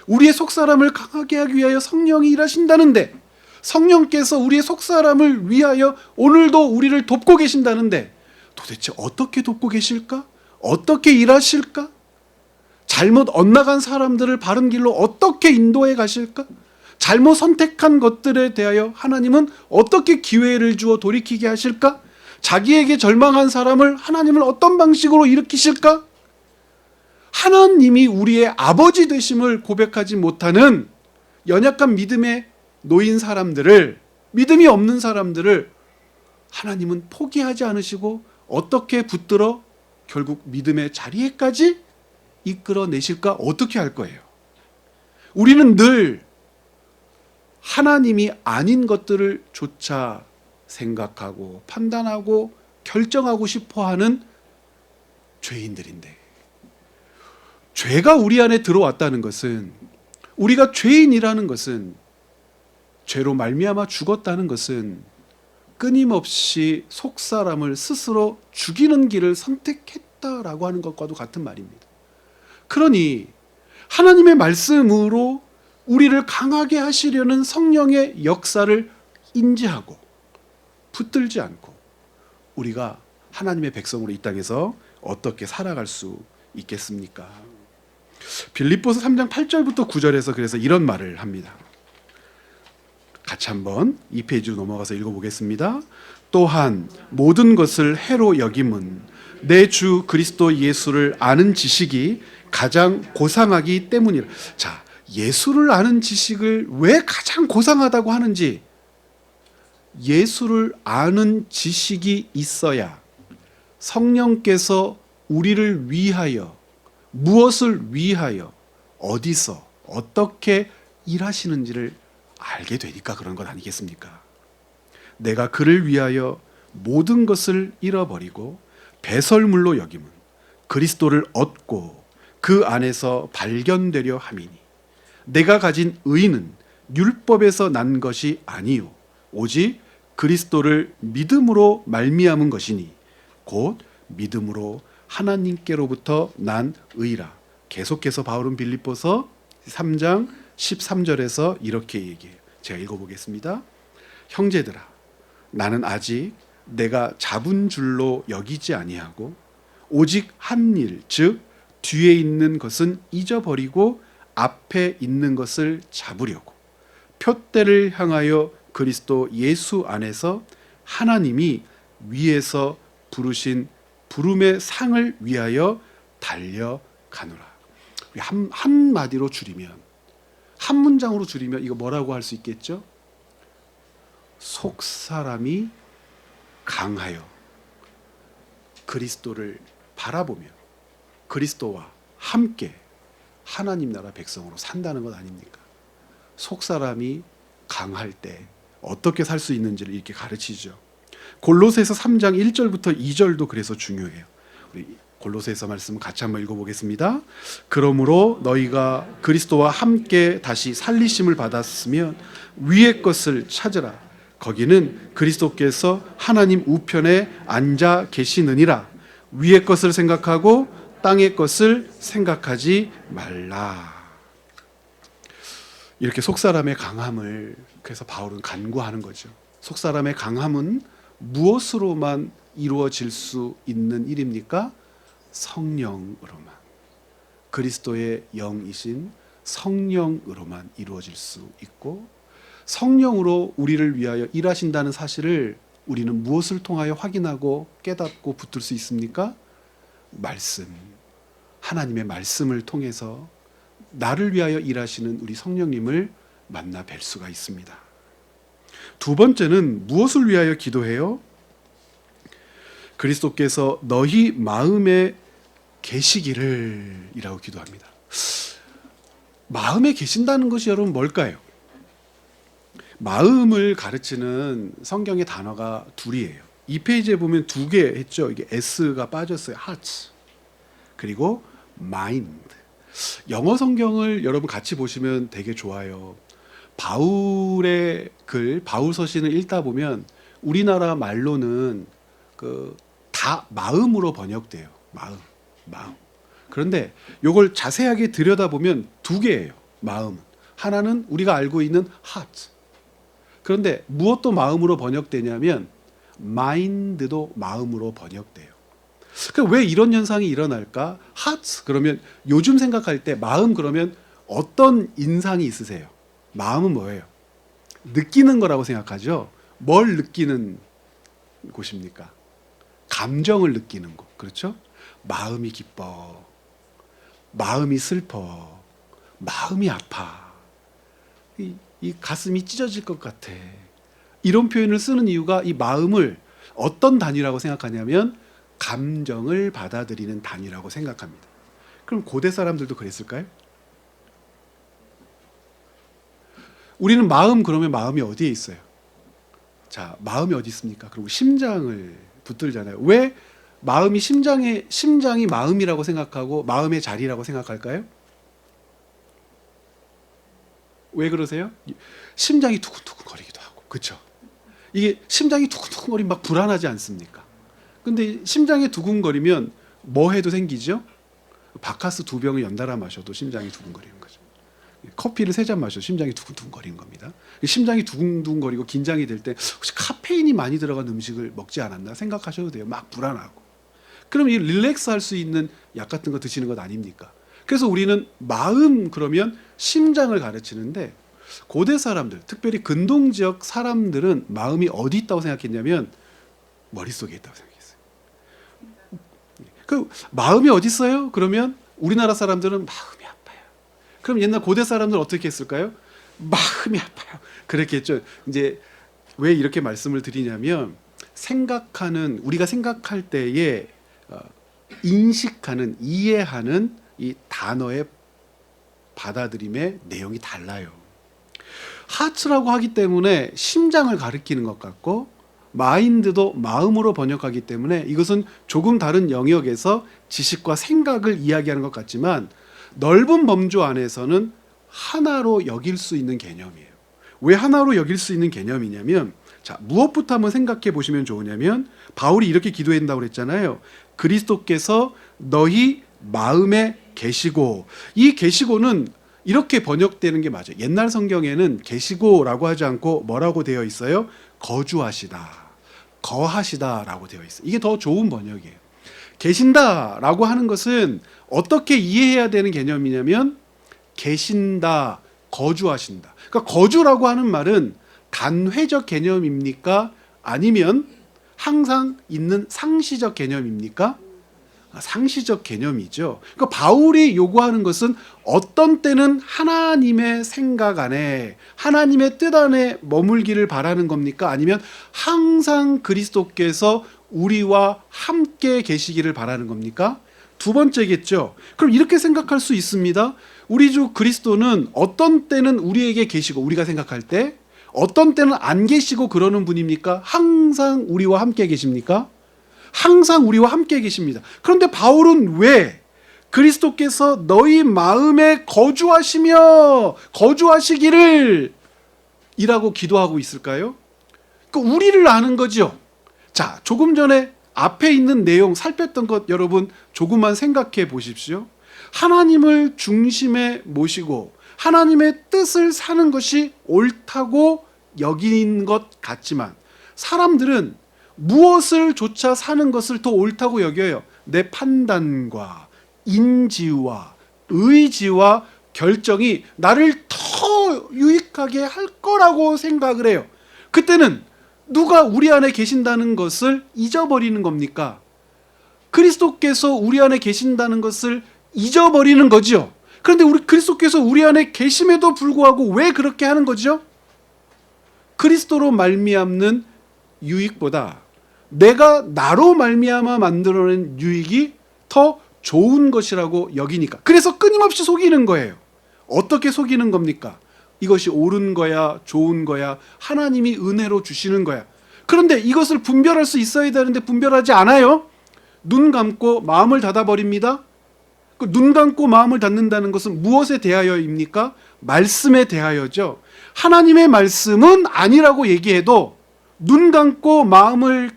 Speaker 1: 우리의 속사람을 강하게 하기 위하여 성령이 일하신다는데, 성령께서 우리의 속사람을 위하여 오늘도 우리를 돕고 계신다는데 도대체 어떻게 돕고 계실까? 어떻게 일하실까? 잘못 엇나간 사람들을 바른 길로 어떻게 인도해 가실까? 잘못 선택한 것들에 대하여 하나님은 어떻게 기회를 주어 돌이키게 하실까? 자기에게 절망한 사람을 하나님은 어떤 방식으로 일으키실까? 하나님이 우리의 아버지 되심을 고백하지 못하는 연약한 믿음에 놓인 사람들을, 믿음이 없는 사람들을 하나님은 포기하지 않으시고 어떻게 붙들어 결국 믿음의 자리에까지 이끌어내실까? 어떻게 할 거예요? 우리는 늘 하나님이 아닌 것들을 조차 생각하고 판단하고 결정하고 싶어하는 죄인들인데, 죄가 우리 안에 들어왔다는 것은, 우리가 죄인이라는 것은, 죄로 말미암아 죽었다는 것은 끊임없이 속사람을 스스로 죽이는 길을 선택했다라고 하는 것과도 같은 말입니다. 그러니 하나님의 말씀으로 우리를 강하게 하시려는 성령의 역사를 인지하고 붙들지 않고 우리가 하나님의 백성으로 이 땅에서 어떻게 살아갈 수 있겠습니까? 빌립보서 3장 8절부터 9절에서 그래서 이런 말을 합니다. 같이 한번 2페이지로 넘어가서 읽어보겠습니다. 또한 모든 것을 해로 여김은 내 주 그리스도 예수를 아는 지식이 가장 고상하기 때문이라. 자, 예수를 아는 지식을 왜 가장 고상하다고 하는지, 예수를 아는 지식이 있어야 성령께서 우리를 위하여, 무엇을 위하여, 어디서 어떻게 일하시는지를 알게 되니까 그런 것 아니겠습니까? 내가 그를 위하여 모든 것을 잃어버리고 배설물로 여김은 그리스도를 얻고 그 안에서 발견되려 함이니 내가 가진 의는 율법에서 난 것이 아니요 오직 그리스도를 믿음으로 말미암은 것이니 곧 믿음으로 하나님께로부터 난 의라. 계속해서 바울은 빌립보서 3장 13절에서 이렇게 얘기해요. 제가 읽어보겠습니다. 형제들아, 나는 아직 내가 잡은 줄로 여기지 아니하고 오직 한 일, 즉 뒤에 있는 것은 잊어버리고 앞에 있는 것을 잡으려고 표대를 향하여 그리스도 예수 안에서 하나님이 위에서 부르신 부름의 상을 위하여 달려가노라. 한마디로 줄이면, 한 문장으로 줄이면 이거 뭐라고 할 수 있겠죠? 속사람이 강하여 그리스도를 바라보며 그리스도와 함께 하나님 나라 백성으로 산다는 것 아닙니까? 속사람이 강할 때 어떻게 살 수 있는지를 이렇게 가르치죠. 골로새서 3장 1절부터 2절도 그래서 중요해요. 우리 골로새서 말씀 같이 한번 읽어보겠습니다. 그러므로 너희가 그리스도와 함께 다시 살리심을 받았으면 위의 것을 찾으라. 거기는 그리스도께서 하나님 우편에 앉아 계시느니라. 위의 것을 생각하고 땅의 것을 생각하지 말라. 이렇게 속사람의 강함을 그래서 바울은 간구하는 거죠. 속사람의 강함은 무엇으로만 이루어질 수 있는 일입니까? 성령으로만. 그리스도의 영이신 성령으로만 이루어질 수 있고, 성령으로 우리를 위하여 일하신다는 사실을 우리는 무엇을 통하여 확인하고 깨닫고 붙들 수 있습니까? 말씀. 하나님의 말씀을 통해서 나를 위하여 일하시는 우리 성령님을 만나 뵐 수가 있습니다. 두 번째는 무엇을 위하여 기도해요? 그리스도께서 너희 마음에 계시기를 이라고 기도합니다. 마음에 계신다는 것이 여러분 뭘까요? 마음을 가르치는 성경의 단어가 둘이에요. 이 페이지에 보면 두 개 했죠. 이게 S가 빠졌어요. heart. 그리고 mind. 영어 성경을 여러분 같이 보시면 되게 좋아요. 바울의 글, 바울 서신을 읽다 보면 우리나라 말로는 다 마음으로 번역돼요. 마음. 그런데 이걸 자세하게 들여다보면 두 개예요. 마음은. 하나는 우리가 알고 있는 heart. 그런데 무엇도 마음으로 번역되냐면 mind도 마음으로 번역돼요. 왜 이런 현상이 일어날까? heart 그러면 요즘 생각할 때 마음 그러면 어떤 인상이 있으세요? 마음은 뭐예요? 느끼는 거라고 생각하죠. 뭘 느끼는 곳입니까? 감정을 느끼는 곳. 그렇죠? 마음이 기뻐, 마음이 슬퍼, 마음이 아파, 이 가슴이 찢어질 것 같아. 이런 표현을 쓰는 이유가 이 마음을 어떤 단위라고 생각하냐면 감정을 받아들이는 단위라고 생각합니다. 그럼 고대 사람들도 그랬을까요? 우리는 마음 그러면 마음이 어디에 있어요? 자, 마음이 어디 있습니까? 그리고 심장을 붙들잖아요. 왜 마음이 심장이 마음이라고 생각하고 마음의 자리라고 생각할까요? 왜 그러세요? 심장이 두근두근 거리기도 하고, 그렇죠? 이게 심장이 두근두근 거리면 막 불안하지 않습니까? 근데 심장이 두근거리면 뭐 해도 생기죠? 바카스 2병을 연달아 마셔도 심장이 두근거리는 거죠. 커피를 3잔 마셔도 심장이 두근두근거리는 겁니다. 심장이 두근두근거리고 긴장이 될 때 혹시 카페인이 많이 들어간 음식을 먹지 않았나 생각하셔도 돼요. 막 불안하고. 그럼 이 릴렉스 할 수 있는 약 같은 거 드시는 것 아닙니까? 그래서 우리는 마음 그러면 심장을 가르치는데, 고대 사람들, 특별히 근동 지역 사람들은 마음이 어디 있다고 생각했냐면 머릿속에 있다고 생각했어요. 그 마음이 어디 있어요? 그러면 우리나라 사람들은 마음이 아파요. 그럼 옛날 고대 사람들은 어떻게 했을까요? 마음이 아파요. 그랬겠죠. 이제 왜 이렇게 말씀을 드리냐면, 우리가 생각할 때에 인식하는, 이해하는 이 단어의 받아들임의 내용이 달라요. 하츠라고 하기 때문에 심장을 가리키는 것 같고, 마인드도 마음으로 번역하기 때문에 이것은 조금 다른 영역에서 지식과 생각을 이야기하는 것 같지만 넓은 범주 안에서는 하나로 여길 수 있는 개념이에요. 왜 하나로 여길 수 있는 개념이냐면, 자, 무엇부터 한번 생각해 보시면 좋으냐면, 바울이 이렇게 기도한다고 그랬잖아요. 그리스도께서 너희 마음에 계시고, 이 계시고는 이렇게 번역되는 게 맞아요. 옛날 성경에는 계시고라고 하지 않고 뭐라고 되어 있어요? 거주하시다, 거하시다라고 되어 있어요. 이게 더 좋은 번역이에요. 계신다라고 하는 것은 어떻게 이해해야 되는 개념이냐면, 계신다, 거주하신다. 그러니까 거주라고 하는 말은 단회적 개념입니까? 아니면 항상 있는 상시적 개념입니까? 상시적 개념이죠. 그러니까 바울이 요구하는 것은 어떤 때는 하나님의 생각 안에, 하나님의 뜻 안에 머물기를 바라는 겁니까? 아니면 항상 그리스도께서 우리와 함께 계시기를 바라는 겁니까? 두 번째겠죠. 그럼 이렇게 생각할 수 있습니다. 우리 주 그리스도는 어떤 때는 우리에게 계시고 우리가 생각할 때 어떤 때는 안 계시고 그러는 분입니까? 항상 우리와 함께 계십니까? 항상 우리와 함께 계십니다. 그런데 바울은 왜 그리스도께서 너희 마음에 거주하시기를 이라고 기도하고 있을까요? 우리를 아는 거죠. 자, 조금 전에 앞에 있는 내용 살폈던 것 여러분 조금만 생각해 보십시오. 하나님을 중심에 모시고 하나님의 뜻을 사는 것이 옳다고 여기는 것 같지만 사람들은 무엇을 조차 사는 것을 더 옳다고 여겨요. 내 판단과 인지와 의지와 결정이 나를 더 유익하게 할 거라고 생각을 해요. 그때는 누가 우리 안에 계신다는 것을 잊어버리는 겁니까? 그리스도께서 우리 안에 계신다는 것을 잊어버리는 거죠. 그런데 그리스도께서 우리 안에 계심에도 불구하고 왜 그렇게 하는 거죠? 그리스도로 말미암는 유익보다 내가 나로 말미암아 만들어낸 유익이 더 좋은 것이라고 여기니까. 그래서 끊임없이 속이는 거예요. 어떻게 속이는 겁니까? 이것이 옳은 거야, 좋은 거야, 하나님이 은혜로 주시는 거야. 그런데 이것을 분별할 수 있어야 되는데 분별하지 않아요. 눈 감고 마음을 닫아버립니다. 눈 감고 마음을 닫는다는 것은 무엇에 대하여입니까? 말씀에 대하여죠. 하나님의 말씀은 아니라고 얘기해도 눈 감고 마음을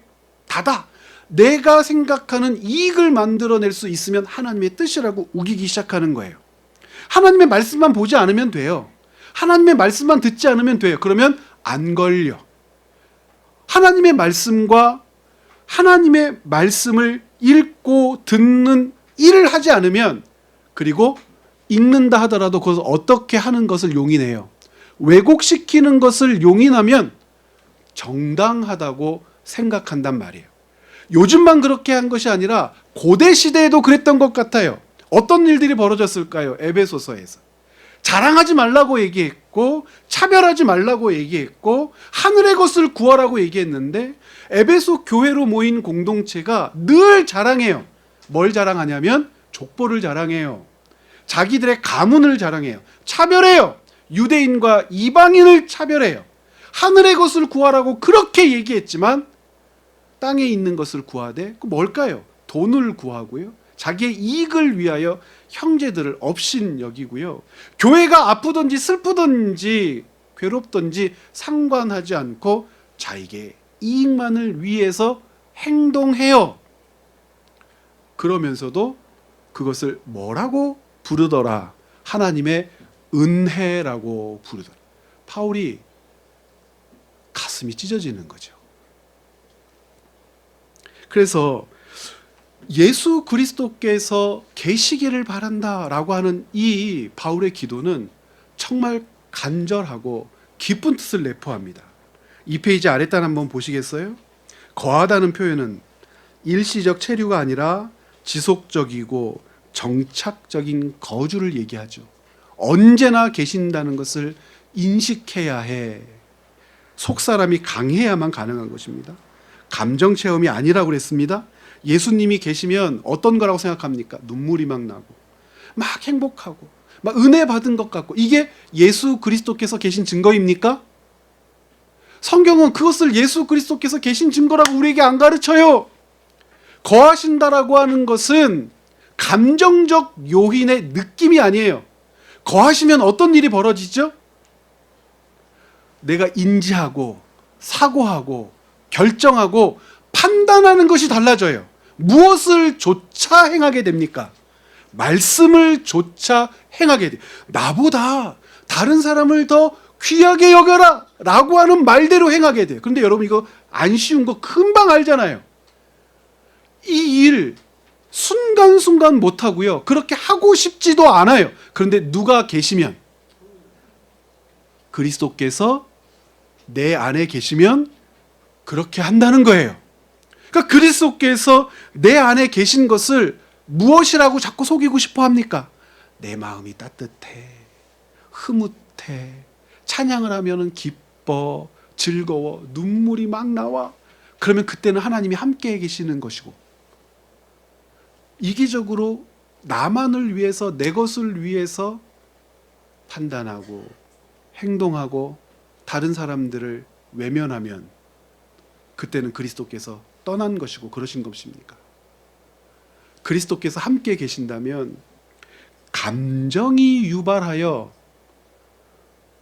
Speaker 1: 닫아 내가 생각하는 이익을 만들어낼 수 있으면 하나님의 뜻이라고 우기기 시작하는 거예요. 하나님의 말씀만 보지 않으면 돼요. 하나님의 말씀만 듣지 않으면 돼요. 그러면 안 걸려. 하나님의 말씀과 하나님의 말씀을 읽고 듣는 일을 하지 않으면, 그리고 읽는다 하더라도 그것을 어떻게 하는 것을 용인해요. 왜곡시키는 것을 용인하면 정당하다고 생각한단 말이에요. 요즘만 그렇게 한 것이 아니라 고대 시대에도 그랬던 것 같아요. 어떤 일들이 벌어졌을까요? 에베소서에서 자랑하지 말라고 얘기했고 차별하지 말라고 얘기했고 하늘의 것을 구하라고 얘기했는데 에베소 교회로 모인 공동체가 늘 자랑해요. 뭘 자랑하냐면 족보를 자랑해요. 자기들의 가문을 자랑해요. 차별해요. 유대인과 이방인을 차별해요. 하늘의 것을 구하라고 그렇게 얘기했지만 땅에 있는 것을 구하되 그 뭘까요? 돈을 구하고요. 자기의 이익을 위하여 형제들을 업신 여기고요. 교회가 아프든지 슬프든지 괴롭든지 상관하지 않고 자기의 이익만을 위해서 행동해요. 그러면서도 그것을 뭐라고 부르더라? 하나님의 은혜라고 부르더라. 바울이 가슴이 찢어지는 거죠. 그래서 예수 그리스도께서 계시기를 바란다라고 하는 이 바울의 기도는 정말 간절하고 기쁜 뜻을 내포합니다. 이 페이지 아랫단 한번 보시겠어요? 거하다는 표현은 일시적 체류가 아니라 지속적이고 정착적인 거주를 얘기하죠. 언제나 계신다는 것을 인식해야 해. 속사람이 강해야만 가능한 것입니다. 감정 체험이 아니라고 그랬습니다. 예수님이 계시면 어떤 거라고 생각합니까? 눈물이 막 나고 막 행복하고 막 은혜 받은 것 같고, 이게 예수 그리스도께서 계신 증거입니까? 성경은 그것을 예수 그리스도께서 계신 증거라고 우리에게 안 가르쳐요. 거하신다라고 하는 것은 감정적 요인의 느낌이 아니에요. 거하시면 어떤 일이 벌어지죠? 내가 인지하고 사고하고 결정하고 판단하는 것이 달라져요. 무엇을 조차 행하게 됩니까? 말씀을 조차 행하게 돼요. 나보다 다른 사람을 더 귀하게 여겨라 라고 하는 말대로 행하게 돼요. 그런데 여러분, 이거 안 쉬운 거 금방 알잖아요. 이 일 순간순간 못하고요. 그렇게 하고 싶지도 않아요. 그런데 누가 계시면, 그리스도께서 내 안에 계시면 그렇게 한다는 거예요. 그러니까 그리스도께서 내 안에 계신 것을 무엇이라고 자꾸 속이고 싶어 합니까? 내 마음이 따뜻해, 흐뭇해, 찬양을 하면 기뻐, 즐거워, 눈물이 막 나와. 그러면 그때는 하나님이 함께 계시는 것이고, 이기적으로 나만을 위해서, 내 것을 위해서 판단하고 행동하고 다른 사람들을 외면하면 그때는 그리스도께서 떠난 것이고 그러신 것입니까? 그리스도께서 함께 계신다면 감정이 유발하여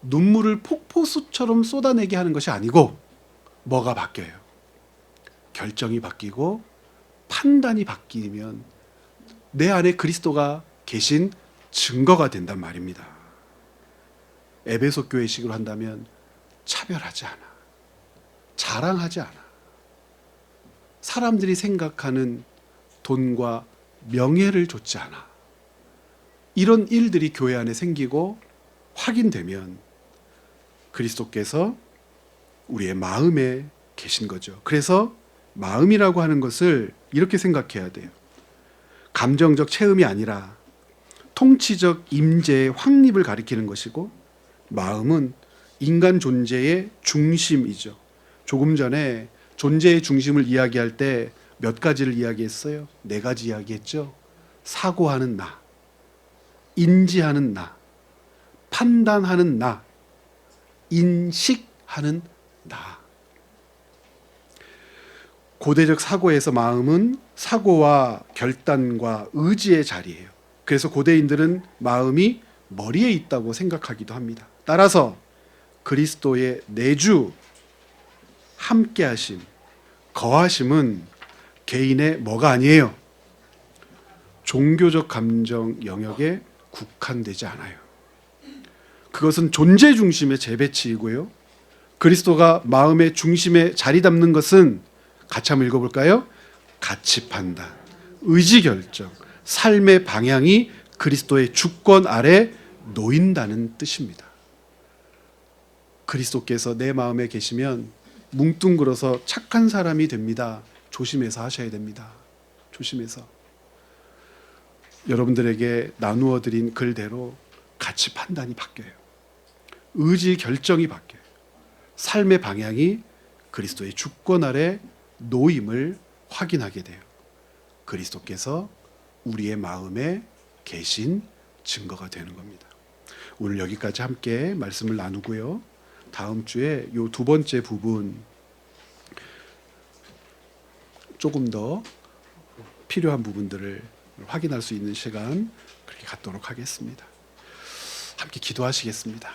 Speaker 1: 눈물을 폭포수처럼 쏟아내게 하는 것이 아니고 뭐가 바뀌어요? 결정이 바뀌고 판단이 바뀌면 내 안에 그리스도가 계신 증거가 된단 말입니다. 에베소 교회식으로 한다면 차별하지 않아, 자랑하지 않아, 사람들이 생각하는 돈과 명예를 좇지 않아. 이런 일들이 교회 안에 생기고 확인되면 그리스도께서 우리의 마음에 계신 거죠. 그래서 마음이라고 하는 것을 이렇게 생각해야 돼요. 감정적 체험이 아니라 통치적 임재의 확립을 가리키는 것이고, 마음은 인간 존재의 중심이죠. 조금 전에 존재의 중심을 이야기할 때 몇 가지를 이야기했어요? 4가지 이야기했죠. 사고하는 나, 인지하는 나, 판단하는 나, 인식하는 나. 고대적 사고에서 마음은 사고와 결단과 의지의 자리예요. 그래서 고대인들은 마음이 머리에 있다고 생각하기도 합니다. 따라서 그리스도의 내주, 함께하심, 거하심은 개인의 뭐가 아니에요. 종교적 감정 영역에 국한되지 않아요. 그것은 존재 중심의 재배치이고요. 그리스도가 마음의 중심에 자리 잡는 것은 같이 한번 읽어볼까요? 가치 판단, 의지 결정, 삶의 방향이 그리스도의 주권 아래 놓인다는 뜻입니다. 그리스도께서 내 마음에 계시면 뭉뚱그려서 착한 사람이 됩니다. 조심해서 하셔야 됩니다. 조심해서. 여러분들에게 나누어 드린 글대로 가치 판단이 바뀌어요. 의지 결정이 바뀌어요. 삶의 방향이 그리스도의 주권 아래 놓임을 확인하게 돼요. 그리스도께서 우리의 마음에 계신 증거가 되는 겁니다. 오늘 여기까지 함께 말씀을 나누고요. 다음 주에 이 2번째 부분 조금 더 필요한 부분들을 확인할 수 있는 시간 그렇게 갖도록 하겠습니다. 함께 기도하시겠습니다.